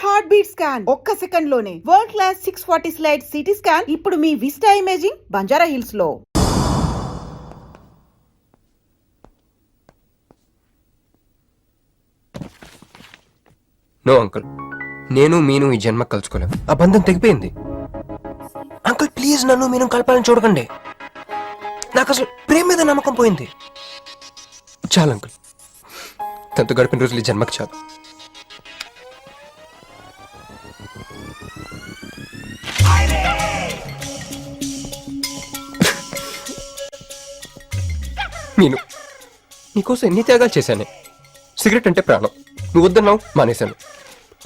Heart beat scan ఒక్క second లోనే world class 640 slide CT scan ఇప్పుడు మీ విస్టా ఇమేజింగ్ బంజారా హిల్స్ లో. నో అంకుల్, నేను మీను ఈ జన్మ కలుసుకోలేము. ఆ బంధం తెగిపోయింది. అంకుల్ ప్లీజ్ నన్ను మీను కలపాలని చూడకండి. నాకు అసలు ప్రేమ మీద నమ్మకం పోయింది. చాలు అంకుల్, తనతో గడిపిన రోజులు ఈ జన్మకు చాలు. నేను నీకోసం ఎన్ని త్యాగాలు చేశానే. సిగరెట్ అంటే ప్రాణం, నువ్వు వద్దన్నావు మానేశాను.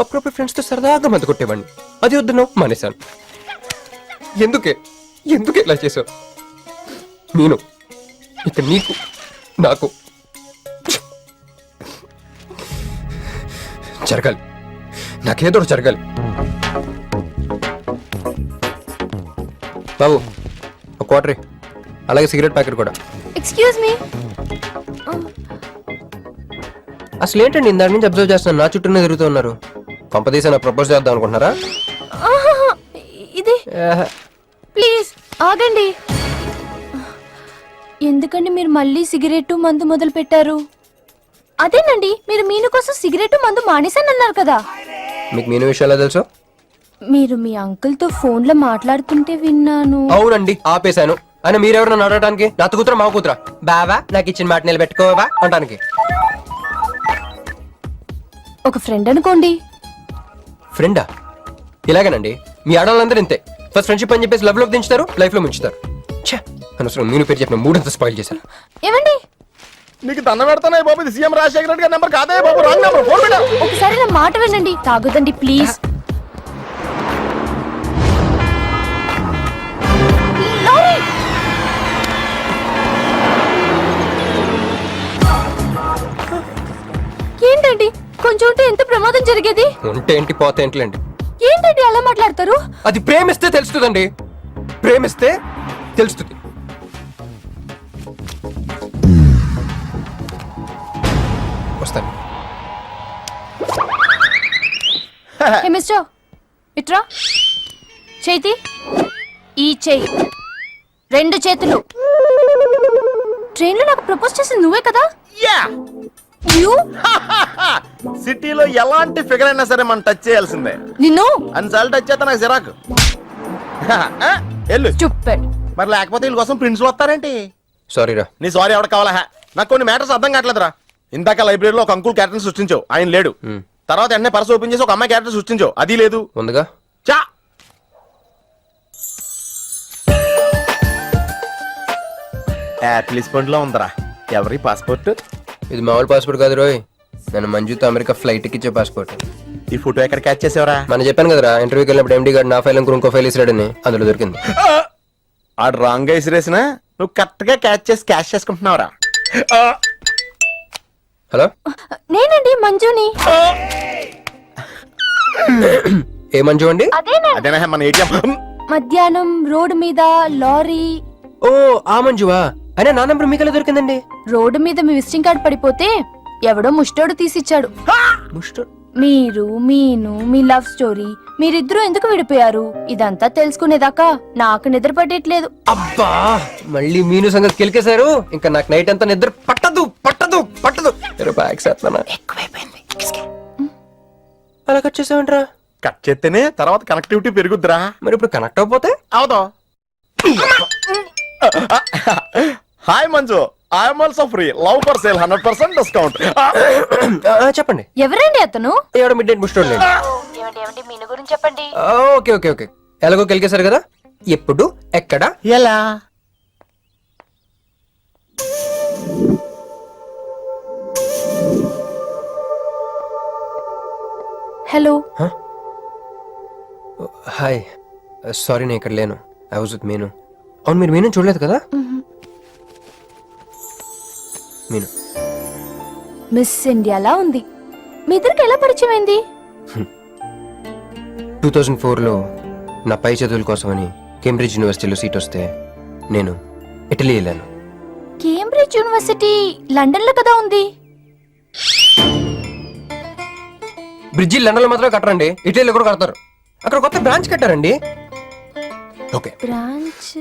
అప్పుడప్పుడు ఫ్రెండ్స్తో సరదాగా మందు కొట్టేవాడిని, అది వద్దన్నావు మానేశాను. ఎందుకే ఇలా చేసావు? నేను ఇక నీకు నాకు జరగాలి, నాకేదో జరగాలి. బాబు ఒక క్వార్టర్, అలాగే సిగరెట్ ప్యాకెట్ కూడా. Excuse me. అసలు ఏంటండి ఇందాక నుంచి అబ్జర్వ్ చేస్తున్నాను, నా చుట్టూనే తిరుగుతూ ఉన్నారు. కొంపదీసి నా ప్రపోజ్ చేద్దాం అనుకుంటున్నారా? ఇది ప్లీజ్ ఆగండి. ఎందుకండి మీరు మళ్ళీ సిగరెట్ మందు మొదలు పెట్టారు? అదేనండి, మీరు మీను కోసం సిగరెట్ మందు మానేశానన్నారు కదా. మీకు మీను విషయాలు తెలుసు? మీరు మీ అంకుల్ తో ఫోన్ లో మాట్లాడుతుంటే విన్నాను. అవునండి, ఆపేశాను. అని మీరెవరన్నా అడగటానికి? నా కూతురా మా కూతురా? బావా నాకు ఇచ్చిన మాట నిలబెట్టుకోవా అంటానికి. ఒక ఫ్రెండ్ అనుకోండి. ఫ్రెండా? ఇలాగేనండి, మీ ఆడవాళ్ళందరూ ఇంతే. ఫస్ట్ ఫ్రెండ్షిప్ అని చెప్పేసి లవ్ లోకి దించుతారు, లైఫ్ లో ముంచుతారు. ఛే, అనవసరం మీను పేరు చెప్పిన మూడంతా స్పాయిల్ చేశారు. ఏమండి, నీకు దండ పెడతానే బాబు, ఇది సీఎం రాజశేఖర రెడ్డి గారి నెంబర్ కాదే బాబు, రాంగ్ నెంబర్. ఫోన్ పెట్టు. ఒకసారి నా మాట వినండి. తాగుదండి ప్లీజ్. ఏంటండి కొంచెం ఉంటే ఎంత ప్రమాదం జరిగేది? ఉంటే ఏంటి, పోతే ఏంటిలేండి. ఏంటండి అలా మాట్లాడతారు? అది ప్రేమిస్తే తెలుస్తుందండి, ప్రేమిస్తే తెలుస్తుంది. వస్తాను. హే మిస్టర్, ఇట్రా. చేతి ఈ చేయి, రెండు చేతులు. ట్రైన్ లో నాకు ప్రపోజ్ చేసింది నువ్వే కదా? యా. యు సిటీలో ఎలాంటి ఫిగర్ అయినా సరే మనం టచ్ చేయాల్సిందే. నిన్ను అన్నిసార్లు టచ్ చేస్తా నాకు చిరాకు. వెళ్ళు. స్టూపిడ్. మరి లేకపోతే వీళ్ళ కోసం ప్రిన్సిపల్ వస్తారేంటి? సారీ రా. నీ సారీ ఎవడ కావాలా? నాకు కొన్ని మ్యాటర్స్ అర్థం కావట్లేదురా. ఇందాక లైబ్రరీలో ఒక అంకుల్ క్యారెక్టర్ సృష్టించావు, ఆయన లేడు. తర్వాత వెంటనే పర్స్ ఓపెన్ చేసి ఒక అమ్మాయి క్యారెక్టర్ సృష్టించావు, అది లేదు. ఉందిగా. చా యాపిల్ పండులో ఉందరా. ఎవరి పాస్పోర్ట్? ఇది మామూలు పాస్పోర్ట్ కాదు రోయ్, నేను మంజుతో అమెరికా ఫ్లైట్ ఇచ్చే పాస్పోర్ట్. ఈ ఫోటో ఎక్కడ క్యాచ్ చేసావరా? మనం చెప్పాను కదరా, ఇంటర్వ్యూకి వెళ్ళినప్పుడు ఎండి గారు నా ఫైల్ ఇంకో ఫైల్ ఇసిరాడని, అందులో దొరికింది. ఆడు రాంగ్ గా ఇసిరేసినా నువ్వు కరెక్ట్ గా క్యాచ్ చేసి క్యాష్ చేసుకుంటున్నావురా. హలో, నేనండి మంజుని. ఏ మంజు అండి? అదేనా మన ఏటీఎం. మధ్యాహ్నం రోడ్డు మీద లారీ. ఓ ఆ మంజువా? అయినా నా నెంబర్ మీకెలా దొరికిందండి? రోడ్డు మీద మీ విజిటింగ్ కార్డ్ పడిపోతే ఎవడో ముష్టోడు తీసిచ్చాడు. మీరు మీను మీ లవ్ స్టోరీ, మీరిద్దరూ ఎందుకు విడిపోయారు ఇదంతా తెలుసుకునేదాకా నాకు నిద్ర పట్టట్లేదు. అబ్బా, మళ్ళీ మీను సంగతి కెలికేశారు. ఇంకా నాకు నైట్ అంతా నిద్ర పట్టదు పట్టదు పట్టదు. ఎక్కువైపోయింది. అలా కట్ చేసావంటరా? కట్ చేస్తేనే తర్వాత కనెక్టివిటీ పెరుగుద్దిరా. మరి ఇప్పుడు కనెక్ట్ అవ్వకపోతే? అవుతా. Hi Manju, I'm also free. Love for sale 100% discount. చెప్పండి. ఎవరండి అతను? ఎవడో మిడ్ నైట్ బుస్టోడ్ లేండి. మీను గురించి చెప్పండి. ఓకే ఓకే ఓకే, ఎలాగో కెలికేశారు కదా. ఎప్పుడు, ఎక్కడ, ఎలా? హలో. హాయ్, సారీ నేను ఇక్కడ లేను. ఐ వాజ్ విత్ మీను. అవును, మీరు మీను చూడలేదు కదా? మీను మిస్ ఇండియాలా ఉంది. మీ ఇద్దరికి ఎలా పరిచయం అయింది? 2004లో నా పై చదువుల కోసమని కేంబ్రిడ్జ్ యూనివర్సిటీలో సీట్ వస్తే నేను ఇటలీ వెళ్ళాను. కేంబ్రిడ్జ్ యూనివర్సిటీ లండన్ లో కదా ఉంది. బ్రిడ్జి లండన్లో మాత్రం కట్టరండి, ఇటలీలో కూడా కడతారు. అక్కడ కొత్త బ్రాంచ్ కట్టారండి. ఓకే, బ్రాంచ్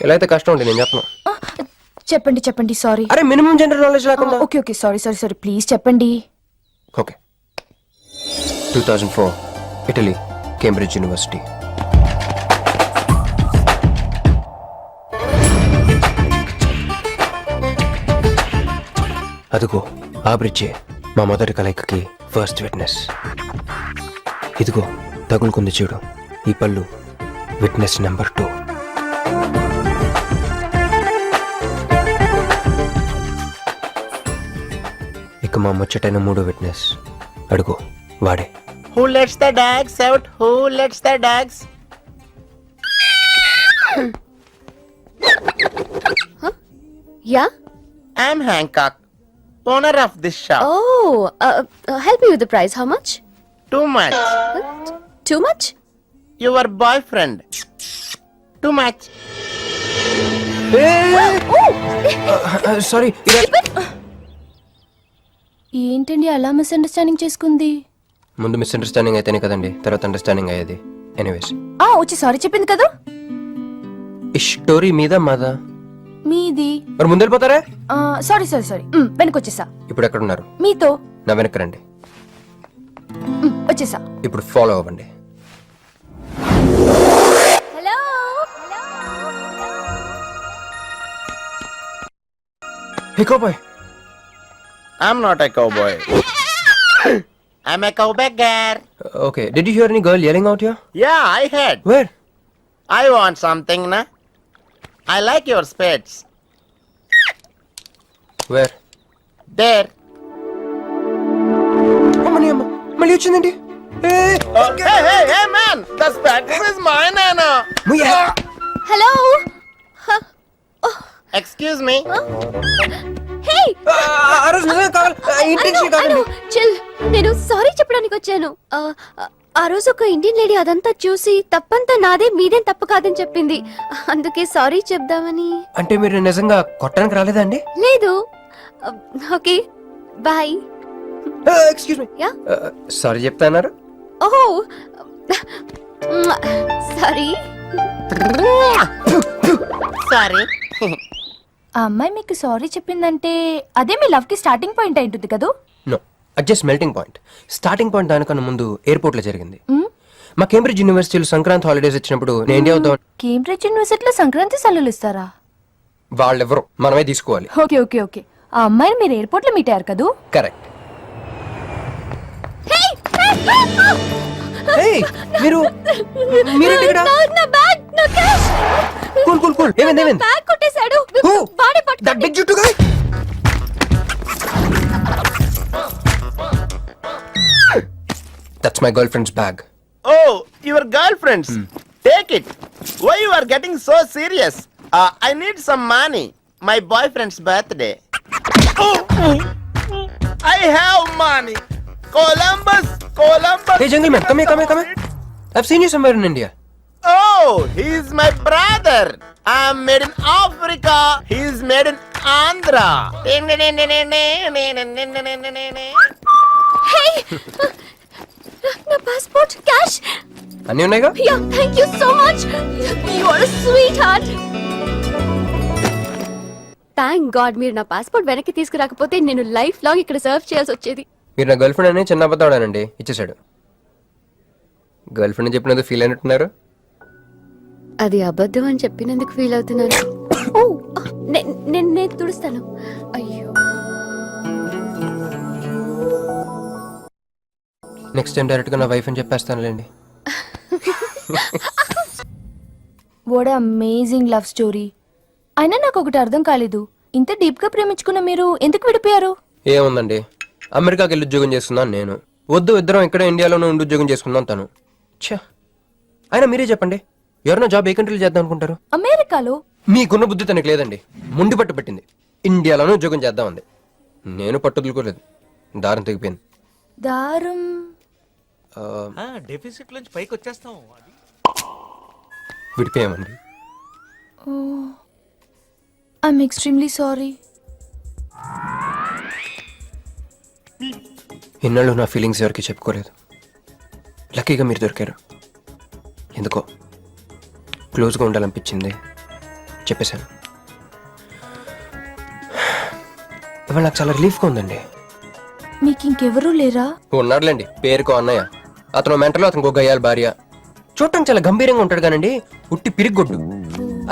ఎలా అయితే కష్టం అండి, నేను చెప్పను. చెప్పండి చెప్పండి, సారీ. అరే మినిమం జనరల్ నాలెడ్జ్ లేకుండా. Okay okay, sorry sorry sorry, please చెప్పండి. Okay, 2004 Italy, Cambridge university. అదిగో ఆ బ్రిడ్జే మా మొదటి కలయికకి ఫస్ట్ విట్నెస్. ఇదిగో తగులుకుంది చూడు ఈ పళ్ళు, విట్నెస్ నెంబర్ 2. ఇక మా ముచ్చటైన 3వ విట్నెస్, అడుగు వాడే. Who lets the dogs out? Who lets the dogs? Yeah? I'm Hancock, owner of this shop. Oh, help me with the price. How much? Too much. Too much? Your boyfriend. Too much. Sorry, ఏంటండి అలా misunderstanding చేసుకుంది? ముందు misunderstanding అయితేనే కదండి తర్వాత understanding అయ్యేది. Anyways, వచ్చి sorry చెప్పింది కదా. ఈ స్టోరీ మీద మాదా? మీది. మరి ముందు వెళ్ళిపోతారా? సారీ సారీ సారీ, వెనకొచ్చేసా. ఇప్పుడు ఎక్కడ ఉన్నారు? మీతో. నా వెనక రండి. వచ్చేసా. ఇప్పుడు ఫాలో అవ్వండి. Hello? Hey cowboy. I'm not a cowboy. I'm a cowbagger. Okay, did you hear any girl yelling out here? Yeah, I heard. Where? I want something, na? I like your spades. Where? There. అమ్మని అమ్మ, మళ్ళీ వచ్చిందండి. Hey, man! The spades is mine, Anna. Hello? Excuse me. Hey! ఆ రోజు నిజంగా కావాలి, intention కాదండి. Chill. నేను సారీ చెప్పడానికి వచ్చాను. ఆ రోజు ఒక ఇండియన్ లేడీ అదంతా చూసి తప్పంతా నాదే, మీదేం తప్పు కాదని చెప్పింది. అందుకే సారీ చెప్దామని. అంటే మీరు నిజంగా కొట్టడానికి రాలేదా అండి? లేదు. Okay, bye. Excuse me. Yeah? Sorry చెప్తాన్నారు. ఓహో, సారీ. Sorry. ఆ అమ్మాయి మీకు సారీ చెప్పిందంటే అదే మీ లవ్ కి స్టార్టింగ్ పాయింట్ అయి ఉంటుంది కదా. నో, అది just melting point. Starting point దానికన్నా ముందు ఎయిర్పోర్ట్ లో జరిగింది. మా కేంబ్రిడ్జ్ యూనివర్సిటీలో సంక్రాంతి హాలిడేస్ వచ్చినప్పుడు నేను ఇండియా వద్దాం. కేంబ్రిడ్జ్ యూనివర్సిటీలో సంక్రాంతి సెలవులు ఇస్తారా? వాళ్ళెవరో మనమే తీసుకోవాలి. ఓకే ఓకే ఓకే, ఆ అమ్మాయిని మీరు ఎయిర్పోర్ట్ లో మీట్ అయ్యారు కదా. కరెక్ట్. మీరు మీరేంటి ఇక్కడ? నా బ్యాగ్, నా క్యాష్. Cool cool cool. ఏమైంది ఏమైంది? బ్యాగ్ కొట్టేశాడు. Who? వాడే That పట్టుకోండి. big juttu guy? That's my girlfriend's bag. Oh, your girlfriends. Take it. Why you are getting so serious? I need some money. My boyfriend's birthday. I have money. Columbus. Hey, gentleman, come here. I've seen you somewhere in India. Oh, he's my brother. I'm made in Africa. He's made in Andhra. Hey! నా passport, cash. అన్నీ ఉన్నాయిగా? Yeah, thank you so much. You are a sweetheart. Thank God మీరు నా passport వెనక్కి తీసుకురాకపోతే నేను life long ఇక్కడ serve చేయాల్సి వచ్చేది. మీరు నా గర్ల్ ఫ్రెండ్ అని చిన్న అబద్ధాడానండి, ఇచ్చేసాడు. గర్ల్ ఫ్రెండ్ చెప్పినందుకు ఫీల్ అయినట్టున్నారు. అది అబద్ధం అని చెప్పినందుకు ఫీల్ అవుతున్నాను. ఓ, నేను తుడుస్తాను. అయ్యో, నెక్స్ట్ టైం డైరెక్ట్ గా నా వైఫ్ అని చెప్పేస్తానులేండి. What amazing love story. అయినా నాకు ఒకటి అర్థం కాలేదు, ఇంత డీప్ గా ప్రేమించుకున్న మీరు ఎందుకు విడిపోయారు? ఏముందండి, అమెరికాకి వెళ్ళి ఉద్యోగం చేస్తున్నాను నేను. వద్దు, ఇద్దరం ఇక్కడ ఇండియాలోనే ఉండి ఉద్యోగం చేసుకుందాం తను. ఛా, అయినా మీరే చెప్పండి, ఎవరైనా జాబ్ ఏ కంట్రీలో చేద్దాం అనుకుంటారు? అమెరికాలో? మీకున్న బుద్ధి తనకి లేదండి. ముండి పట్టు పెట్టింది, ఇండియాలోనే ఉద్యోగం చేద్దామంది. నేను పట్టుదలుకోలేదు, దారం తెగిపోయింది. దారం? డెఫిసిట్ నుంచి పైకి వచ్చేస్తాం. విడిపోయామండి. I'm extremely sorry. ఇన్నాళ్ళు నా ఫీలింగ్స్ ఎవరికి చెప్పుకోలేదు. లక్కీగా మీరు దొరికారు. ఎందుకో క్లోజ్గా ఉండాలనిపించింది, చెప్పేశాను. ఇవాళ నాకు చాలా రిలీఫ్గా ఉందండి. మీకు ఇంకెవరూ లేరా? ఉన్నాడులేండి, పేరుకో అన్నయ్య. అతను మెంటలో, అతను గయ్యాలి భార్య. చూడటానికి చాలా గంభీరంగా ఉంటాడు కానండి, ఉట్టి పిరిగొడ్డు.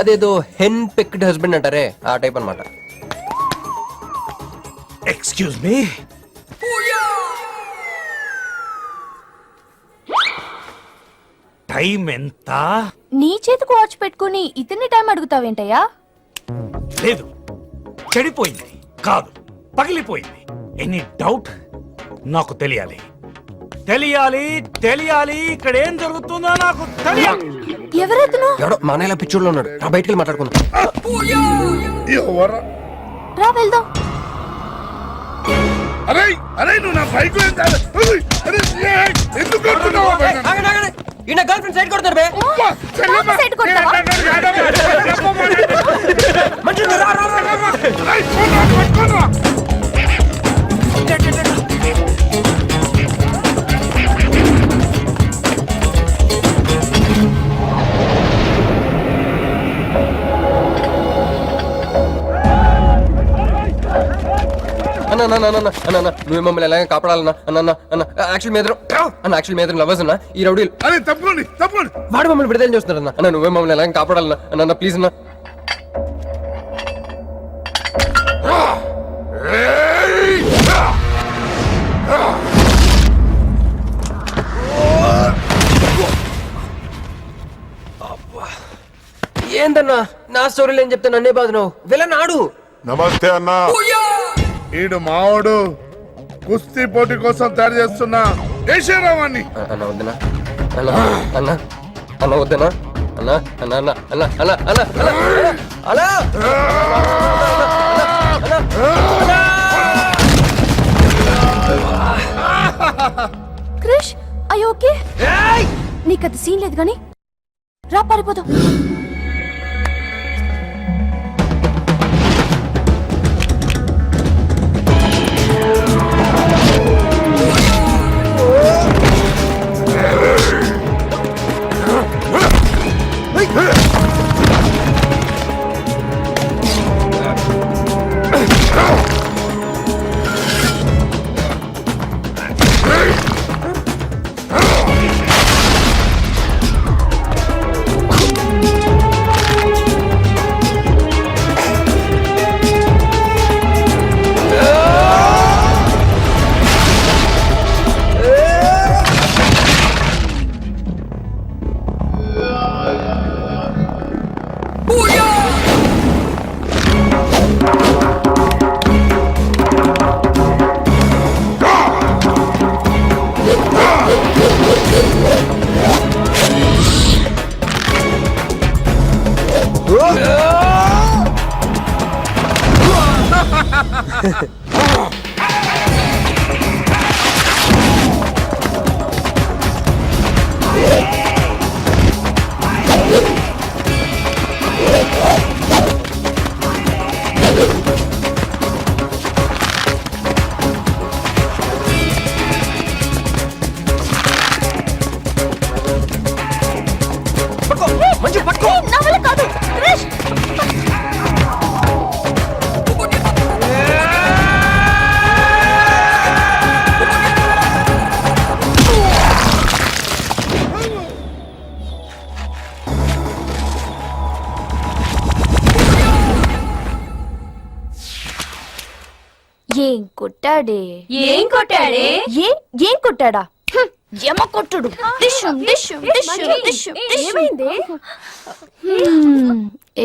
అదేదో హెన్ పెక్డ్ హస్బెండ్ అంటారే, ఆ టైప్ అన్నమాట. ఎక్స్క్యూజ్ మీ, టైం ఎంత? నీ చేతికి వాచ్ పెట్టుకుని ఇతన్ని టైం అడుగుతావేంటయ్యా? లేదు, చెడిపోయింది కాదు, పగిలిపోయింది. Any doubt? నాకు తెలియాలి, తెలియాలి, తెలియాలి. ఇక్కడ ఏం జరుగుతుందో నాకు తెలియాలి. ఎవరతను? ఎవడో మానేలా పిచ్చోళ్ళు ఉన్నాడు. రా బయటికి వెళ్ళి మాట్లాడుకుందాం. రా వెళ్దాం. అరే అరే నువ్వు నా బైక్ ఎందుకు కొడుతున్నావు? ఈయన గర్ల్ ఫ్రెండ్ సైడ్ కొడతారు బే. సైడ్ కొడతావా? అన్న నువ్వు మమ్మల్ని ఎలాగ కాపాడాలన్నా అన్న అన్న యాక్చువల్ మీద అన్న యాక్చువల్ మీద లవర్స్ అన్న ఈ రౌడీలు అరే తప్పండి తప్పండి. వాడు మమ్మల్ని విడుదల చేస్తున్నారు అన్న. అన్న నువ్వే మమ్మల్ని ఎలాగ కాపాడాలన్నా అన్న ప్లీజ్ అన్న. ఏందన్నా నా స్టోరీలు ఏం చెప్తాను, నన్నే బాధ నువ్వు వెళ్ళనాడు. నమస్తే అన్న. ఈడు మావాడు కుస్తీ పోటీ కోసం తయారు చేస్తున్నా దేశరావాన్ని. అన్న వద్దనా అన్న అన్న అన్న వద్దనా అన్న అన్న అన్న అన్న అన్న అన్న అన్న క్రిష్, ఐ ఓకే? నీకు అది సీన్ లేదు కానీ రా పారిపోదాం. నా వల్ల కాదు క్రిష్. ఏం కొట్టాడే? ఏం కొట్టాడే? ఏం కొట్టాడా? యమ కొట్టుడు.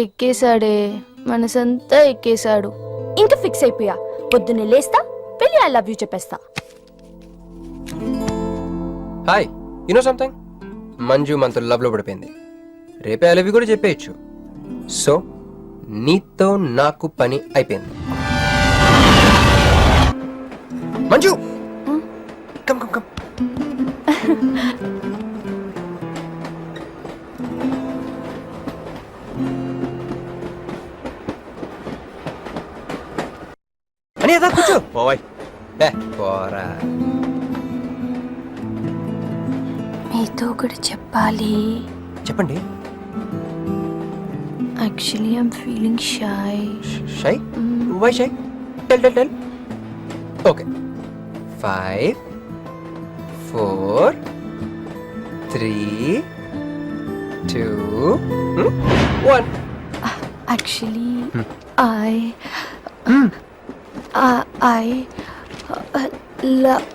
ఎక్కేశాడే, మనసంతా ఎక్కేశాడు. ఇంకా ఫిక్స్ అయిపోయా, పొద్దున్నే లేస్తా, పెళ్లి ఐ లవ్ యూ చెప్పేస్తా. Hi, you know something, Manju మనతో లవ్ లో పడిపోయింది. రేపే ఐ లవ్ యూ కూడా చెప్పేయచ్చు. సో నీతో నాకు పని అయిపోయింది. Manju come come come. అని అదా కూర్చో. పోవాయ్. పోరా. నీతో ఒకటి చెప్పాలి. చెప్పండి. Actually I'm feeling shy. Shy? Why shy? Tell. Okay. 5 4 3 2 1. Actually I love.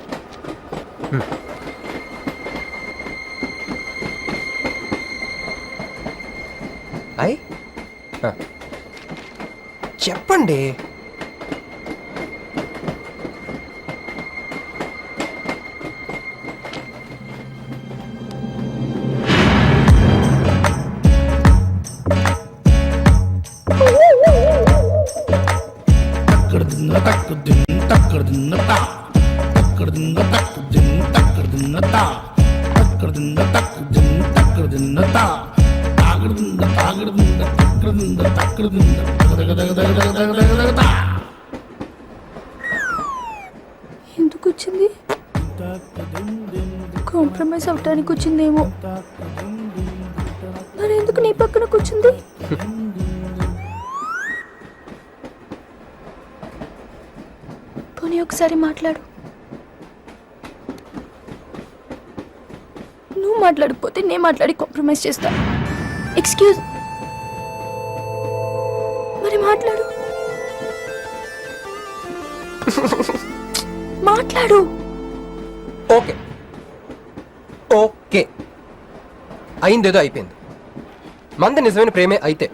చెప్పండి. ఎందుకు వచ్చింది? కాంప్రమైజ్ అవటానికి వచ్చిందేమో. మరి ఎందుకు నీ పక్కన కూర్చుంది? పోనీ ఒకసారి మాట్లాడు. నువ్వు మాట్లాడకపోతే నేను మాట్లాడి కాంప్రమైజ్ చేస్తా. ఎక్స్క్యూజ్. మరి మాట్లాడు. మాట్లాడు. ఓకే అయిందేదో అయిపోయింది. మంది నిజమైన ప్రేమే అయితే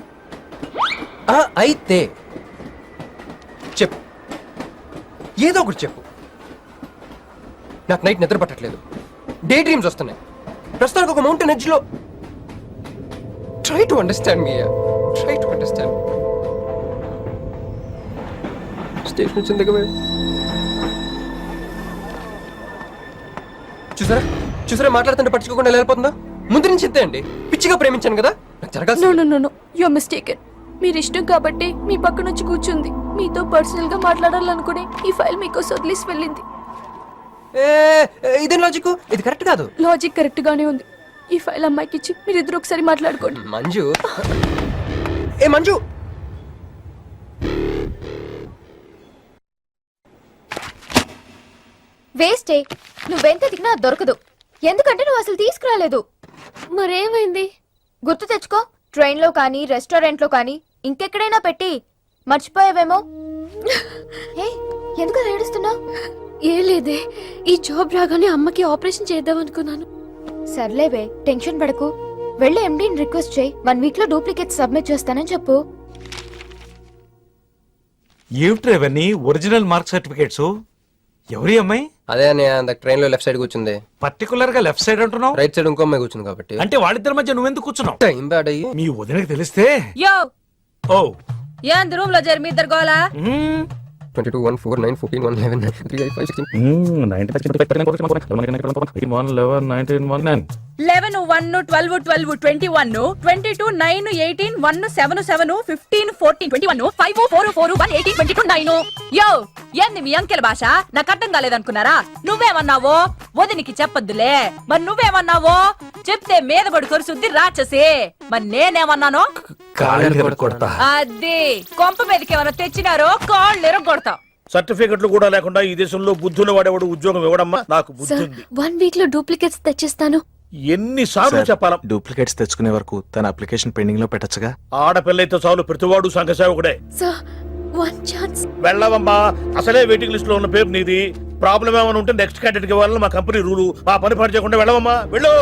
చెప్పు, ఏదో ఒకటి చెప్పు. నాకు నైట్ నిద్ర పట్టట్లేదు, డే డ్రీమ్స్ వస్తున్నాయి. ప్రస్తుతానికి ఒక మౌంటైన్ ఎడ్జ్లో. Try to understand me. Station వచ్చింది కదా. చూసారా మాట్లాడుతుంటే పట్టించుకోకుండా వెళ్ళిపోతుందా? ముందు నుంచి ఇంతే అండి. పిచ్చిగా ప్రేమించాను కదా, నాకు జరగాల్సింది. No you are mistaken. మీరు ఇష్టం కాబట్టి మీ పక్కన వచ్చి కూర్చుంది. మీతో పర్సనల్ గా మాట్లాడాలనుకుని ఈ ఫైల్ మీకోసం వదిలేసి వెళ్ళింది. ఇదేం లాజిక్? ఇది కరెక్ట్ కాదు. లాజిక్ కరెక్ట్ గానే ఉంది. ఈ ఫైల్ అమ్మాయికి ఇచ్చి మీరిద్దరు ఒకసారి మాట్లాడుకోండి. మంజు మంజు వేస్టే. నువ్వెంత ఎతికినా అది దొరకదు. ఎందుకంటే నువ్వు అసలు తీసుకురాలేదు. మరేమైంది? గుర్తు తెచ్చుకో. ట్రైన్లో కానీ రెస్టారెంట్లో కానీ ఇంకెక్కడైనా పెట్టి మర్చిపోయావేమో. ఎందుకు ఏడుస్తున్నావు? ఏ లేదే, ఈ జాబ్ రాగానే అమ్మకి ఆపరేషన్ చేద్దాం అనుకున్నాను. సర్లేవే, టెన్షన్ పడకు. వెళ్ళి ఎండీని రిక్వెస్ట్ చేయి. 1 వీక్ లో డూప్లికేట్ సబ్మిట్ చేస్తానని చెప్పు. ఏమిట్రా ఇవన్నీ ఒరిజినల్ మార్క్ సర్టిఫికేట్స్? ఎవరి అమ్మాయి? అదే ట్రైన్ లో లెఫ్ట్ సైడ్ కూర్చుంది. పర్టికులర్ గా లెఫ్ట్ సైడ్ అంటున్నావు? రైట్ సైడ్ ఇంకో అమ్మాయి కూర్చుంది కాబట్టి. అంటే వాళ్ళిద్దరి మధ్య నువ్వెందుకు కూర్చున్నావు? టైం బ్యాడ్ అయ్యి. మీ వదినకి తెలిస్తే యో ఓ ఏంది రూమ్ లో జరి మీ ఇద్దరు గోలా? 22 1 4 9 14 1 11 3 8 5 16 11 1 12 12 21 22 9 18 1 7 7 15 14 21 5 4 4 1 18 22 9. యో ఏంది మీ అంకెల భాష? నాకు అర్థం కాలేదనుకున్నారా? నువ్వేమన్నావో వదినికి చెప్పొద్దులే. మరి నువ్వేమన్నావో చెప్తే మీద పడి కొరుసుద్ది రాచసి. మరి నేనేమన్నానో అది కొంప మీదకి ఏమైనా తెచ్చినారో కాళ్ళు ఎరగొడతాం. సర్టిఫికెట్లు కూడా లేకుండా ఈ దేశంలో బుద్ధుని వాడేవాడు ఉద్యోగం ఇవ్వడమ్మా. నాకు బుద్ధి సార్, ఉంది. 1 వీక్ లో డూప్లికేట్స్ తెచ్చిస్తాను. ఎన్నిసార్లు చెప్పాలా? డూప్లికేట్స్ తెచ్చుకునే వరకు తన అప్లికేషన్ పెండింగ్ లో పెట్టచ్చుగా. ఆడపిల్లైతే చాలు, ప్రతివాడు సంఘ సేవకుడే. Sir, 1 chance. వెళ్ళవమ్మా, అసలే వెయిటింగ్ లిస్ట్ లో ఉన్న పేరు నీది. ప్రాబ్లం ఏమైనా ఉంటే నెక్స్ట్ క్యాండిడేట్ కి ఇవ్వాలని మా కంపెనీ రూలు. ఆ పని పని చేయకుండా వెళ్ళవమ్మా, వెళ్ళు.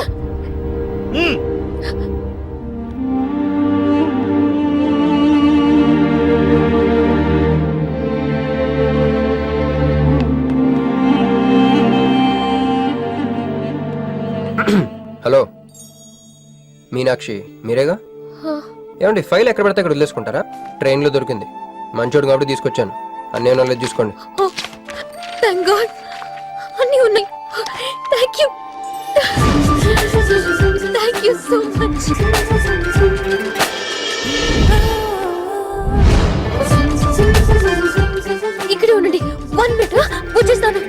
హలో మీనాక్షి, మీరేగా? ఏమండి ఫైల్ ఎక్కడ పడితే అక్కడ వదిలేసుకుంటారా? ట్రైన్ లో దొరికింది, మంచోడు కాబట్టి తీసుకొచ్చాను. అన్నీ నాలెడ్జ్ చూసుకోండి. థాంక్ గాడ్, అన్నీ ఉన్నాయి. Thank you so much. ఇక్కడే ఉండండి, 1 మినిట్ వచ్చేస్తాను.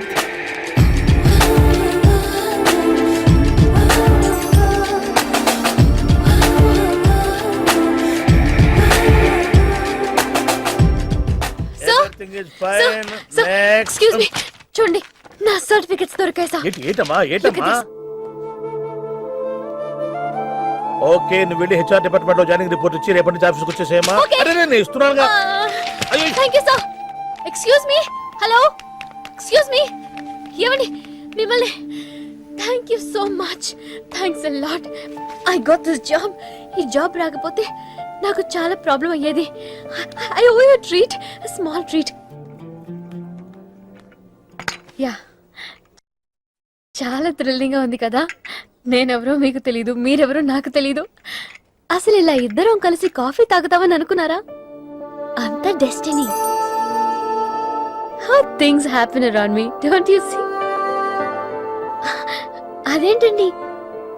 fine. Sir, Next. excuse me. చూడండి నా సర్టిఫికెట్స్ దొరికాయి సార్. ఏటమ్మా Look at this. ఓకే నువ్వు వెళ్ళి హెచ్ఆర్ డిపార్ట్మెంట్ లో జాయినింగ్ రిపోర్ట్ ఇచ్చి రేపటి నుంచి ఆఫీస్కి వచ్చేసేయమ్మా. Okay. అరే నేను ఇస్తున్నానుగా. అయ్యో. Thank you sir. Excuse me. Hello excuse me. ఏమండి మిమ్మల్ని thank you so much. Thanks a lot. I got this job. ఈ జాబ్ రాకపోతే నాకు చాలా ప్రాబ్లం అయ్యేది. I owe you treat, small treat. Yeah చాలా థ్రిల్లింగ్ గా ఉంది కదా. నేనెవరో మీకు తెలీదు, మీరెవరో నాకు తెలీదు. అసలు ఇలా ఇద్దరం కలిసి కాఫీ తాగుతామని అనుకున్నారా? అంత destiny. How things happen around me, don't you see? అదేంటండి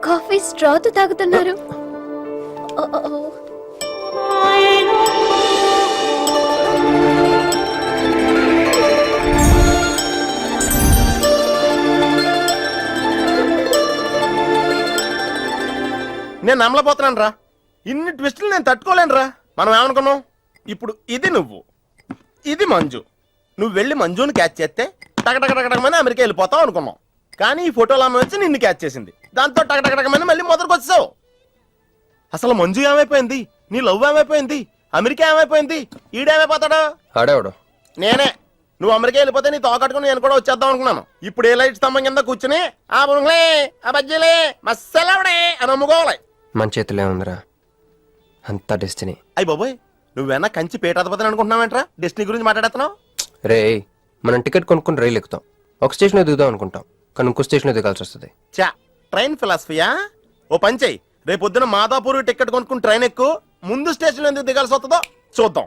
కాఫీ స్ట్రాతో తాగుతున్నారు? ఓ, ఓ, ఓ. నేను నమ్మలేకపోతున్నాను రా. ఇన్ని ట్విస్టులు నేను తట్టుకోలేను రా. మనం ఏమనుకున్నాం, ఇప్పుడు ఇది నువ్వు, ఇది మంజు. నువ్వు వెళ్ళి మంజుని క్యాచ్ చేస్తే టకటకటకటకమని అమెరికా వెళ్ళిపోతావు అనుకున్నాం. కానీ ఈ ఫోటోలు ఆమె వచ్చి నిన్ను క్యాచ్ చేసింది. దాంతో టకటకటకమని మళ్ళీ మొదటికి వచ్చావు. అసలు మంజు ఏమైపోయింది, నీ లవ్ ఏమైపోయింది, అమెరికా ఏమైపోయింది, ఈడేమైపోతాడు? ఆడేవాడు నేనే. నువ్వు అమెరికా వెళ్ళిపోతే నీ తోకట్టుకుని నేను కూడా వచ్చేద్దాం అనుకున్నాను. ఇప్పుడు ఏ లైట్ స్తంభం కింద కూర్చుని ఆ బుంగ్లే ఆ బజ్జీలే మస్సలవడే అని అమ్ముకోవాలి. మన చేతిలో ఉందిరా అంతా డెస్టినీ. అయ్యి బాబోయ్, నువ్వేనా కంచి పేటాధిపతిని అనుకుంటున్నావేంట్రా? డెస్టినీ గురించి మాట్లాడుతున్నావు? రే మనం టికెట్ కొనుక్కుని రైలు ఎక్కుతాం. ఒక స్టేషన్ దిగుదాం అనుకుంటాం, కానీ ఇంకో స్టేషన్ దిగాల్సి వస్తుంది. చా, ట్రైన్ ఫిలాసఫియా? ఓ పని చెయ్యి, రేపు పొద్దున మాదాపూర్ టికెట్ కొనుక్కుని ట్రైన్ ఎక్కు. ముందు స్టేషన్ ఎందుకు దిగాల్సి వస్తుందో చూద్దాం.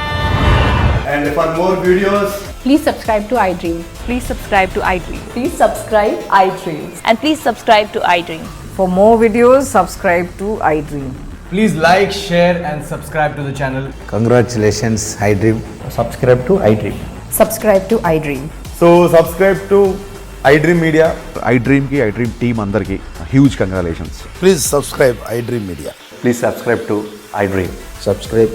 And for more videos, Please subscribe to iDream. Please subscribe to iDream. Please subscribe iDream. And please subscribe to iDream. For more videos, subscribe to iDream. please like, share, and subscribe to the channel. Congratulations iDream. Subscribe to iDream. Subscribe to iDream. So subscribe to iDream Media. iDream ki iDream team andarki huge congratulations. Please subscribe iDream Media. Please subscribe to iDream. Subscribe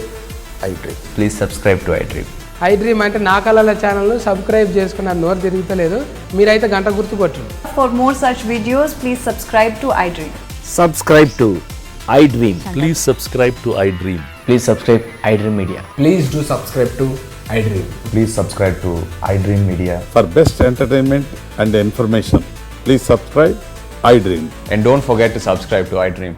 iDream. Please subscribe to iDream. iDream అంటే నా కళల channel subscribe చేసుకున్న నోరు తిరుగుతలేదు. మీరైతే గంట గుర్తు కొట్టండి. For more such videos, please subscribe to iDream. Subscribe to iDream. Please subscribe to iDream. Please subscribe iDream Media. Please do subscribe to iDream. Please subscribe to iDream Media. For best entertainment and information please subscribe iDream. And don't forget to subscribe to iDream.